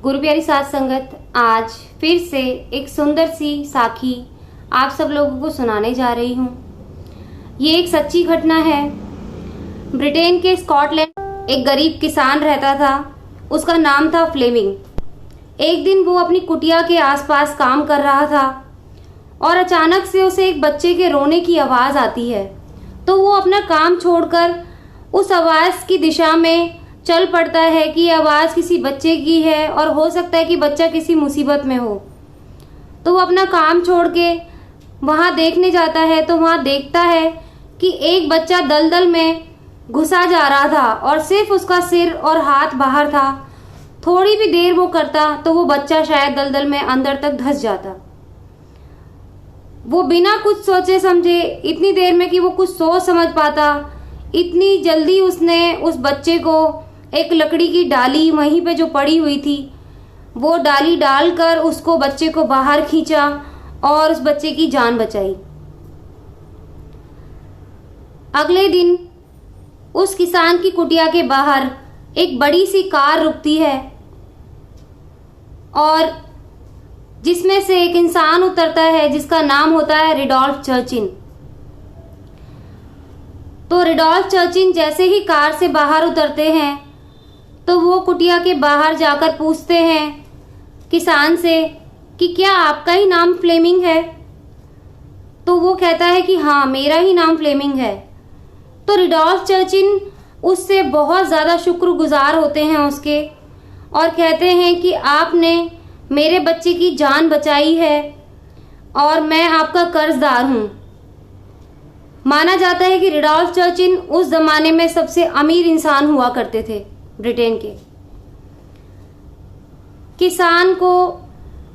गुरु प्यारी साथ संगत, आज फिर से एक सुंदर सी साखी आप सब लोगों को सुनाने जा रही हूँ। ये एक सच्ची घटना है। ब्रिटेन के स्कॉटलैंड एक गरीब किसान रहता था। उसका नाम था फ्लेमिंग। एक दिन वो अपनी कुटिया के आसपास काम कर रहा था और अचानक से उसे एक बच्चे के रोने की आवाज़ आती है। तो वो अपना काम छोड़कर उस आवाज़ की दिशा में चल पड़ता है कि ये आवाज़ किसी बच्चे की है और हो सकता है कि बच्चा किसी मुसीबत में हो। तो वो अपना काम छोड़ के वहाँ देखने जाता है तो वहाँ देखता है कि एक बच्चा दलदल में घुसा जा रहा था और सिर्फ उसका सिर और हाथ बाहर था। थोड़ी भी देर वो करता तो वो बच्चा शायद दलदल में अंदर तक धंस जाता। वो बिना कुछ सोचे समझे, इतनी देर में कि वो कुछ सोच समझ पाता, इतनी जल्दी उसने उस बच्चे को एक लकड़ी की डाली वहीं पे जो पड़ी हुई थी वो डाली डालकर उसको बच्चे को बाहर खींचा और उस बच्चे की जान बचाई। अगले दिन उस किसान की कुटिया के बाहर एक बड़ी सी कार रुकती है और जिसमें से एक इंसान उतरता है जिसका नाम होता है रिडोल्फ चर्चिल। तो रिडोल्फ चर्चिल जैसे ही कार से बाहर उतरते हैं तो वो कुटिया के बाहर जाकर पूछते हैं किसान से कि क्या आपका ही नाम फ्लेमिंग है। तो वो कहता है कि हाँ, मेरा ही नाम फ्लेमिंग है। तो रिडोल्फ चर्चिल उससे बहुत ज़्यादा शुक्रगुजार होते हैं उसके और कहते हैं कि आपने मेरे बच्चे की जान बचाई है और मैं आपका कर्जदार हूँ। माना जाता है कि रिडोल्फ चर्चिल उस ज़माने में सबसे अमीर इंसान हुआ करते थे ब्रिटेन के। किसान को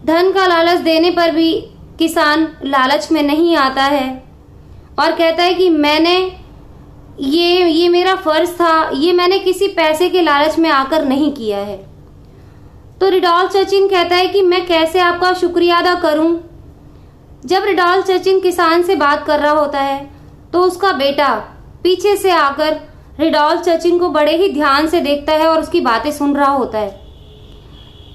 धन का लालच देने पर भी किसान लालच में नहीं आता है और कहता है कि मैंने ये मेरा फ़र्ज़ था, ये मैंने किसी पैसे के लालच में आकर नहीं किया है। तो रिडोल्फ चर्चिल कहता है कि मैं कैसे आपका शुक्रिया अदा करूं। जब रिडोल्फ चर्चिल किसान से बात कर रहा होता है तो उसका बेटा पीछे से आकर रिडोल्फ चर्चिल को बड़े ही ध्यान से देखता है और उसकी बातें सुन रहा होता है।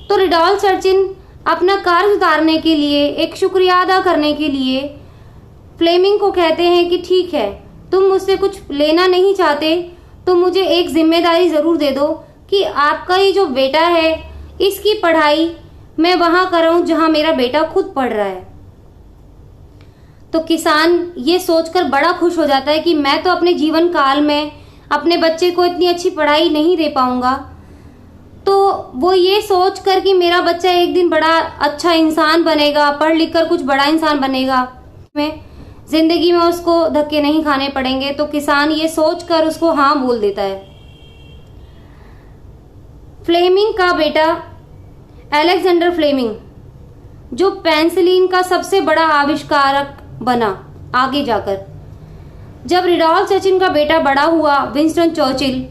तो रिडोल्फ चर्चिल अपना कर्ज उतारने के लिए, एक शुक्रिया अदा करने के लिए फ्लेमिंग को कहते हैं कि ठीक है, तुम मुझसे कुछ लेना नहीं चाहते तो मुझे एक जिम्मेदारी ज़रूर दे दो कि आपका ये जो बेटा है इसकी पढ़ाई मैं वहाँ कराऊँ जहाँ मेरा बेटा खुद पढ़ रहा है। तो किसान ये सोचकर बड़ा खुश हो जाता है कि मैं तो अपने जीवन काल में अपने बच्चे को इतनी अच्छी पढ़ाई नहीं दे पाऊंगा, तो वो ये सोचकर कि मेरा बच्चा एक दिन बड़ा अच्छा इंसान बनेगा, पढ़ लिख कर कुछ बड़ा इंसान बनेगा, में जिंदगी में उसको धक्के नहीं खाने पड़ेंगे, तो किसान ये सोचकर उसको हाँ बोल देता है। फ्लेमिंग का बेटा अलेक्जेंडर फ्लेमिंग, जो पेनिसिलिन का सबसे बड़ा आविष्कारक बना आगे जाकर, जब रिडोल्फ चर्चिल का बेटा बड़ा हुआ विंस्टन चर्चिल,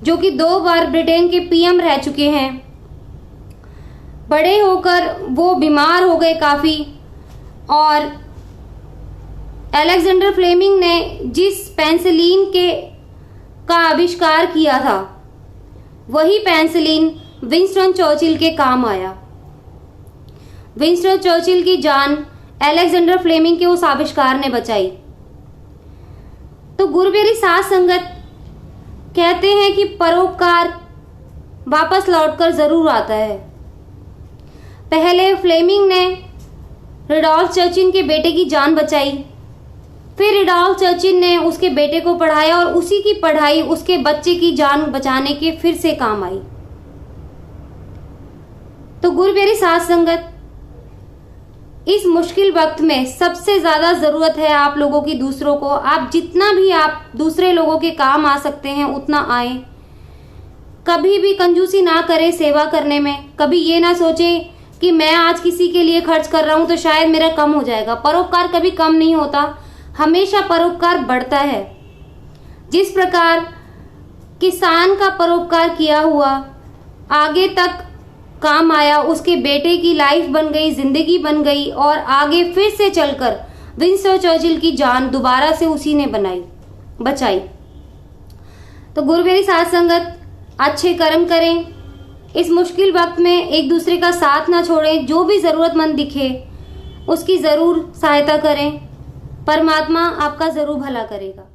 जो कि 2 बार ब्रिटेन के पीएम रह चुके हैं, बड़े होकर वो बीमार हो गए काफ़ी और अलेक्जेंडर फ्लेमिंग ने जिस पेनिसिलिन का आविष्कार किया था वही पेनिसिलिन विंस्टन चर्चिल के काम आया। विंस्टन चर्चिल की जान अलेक्जेंडर फ्लेमिंग के उस आविष्कार ने बचाई। तो गुरु प्यारी साथ संगत कहते हैं कि परोपकार वापस लौटकर जरूर आता है। पहले फ्लेमिंग ने रिडोल्फ चर्चिल के बेटे की जान बचाई, फिर रिडोल्फ चर्चिल ने उसके बेटे को पढ़ाया और उसी की पढ़ाई उसके बच्चे की जान बचाने के फिर से काम आई। तो गुरु प्यारी साथ संगत, इस मुश्किल वक्त में सबसे ज़्यादा ज़रूरत है आप लोगों की दूसरों को। आप जितना भी आप दूसरे लोगों के काम आ सकते हैं उतना आए। कभी भी कंजूसी ना करें सेवा करने में। कभी ये ना सोचें कि मैं आज किसी के लिए खर्च कर रहा हूँ तो शायद मेरा कम हो जाएगा। परोपकार कभी कम नहीं होता, हमेशा परोपकार बढ़ता है। जिस प्रकार किसान का परोपकार किया हुआ आगे तक काम आया, उसके बेटे की लाइफ बन गई, जिंदगी बन गई और आगे फिर से चलकर विंस्टन चर्चिल की जान दोबारा से उसी ने बचाई। तो गुरु प्यारी साथ संगत, अच्छे कर्म करें, इस मुश्किल वक्त में एक दूसरे का साथ ना छोड़ें। जो भी ज़रूरतमंद दिखे उसकी ज़रूर सहायता करें। परमात्मा आपका ज़रूर भला करेगा।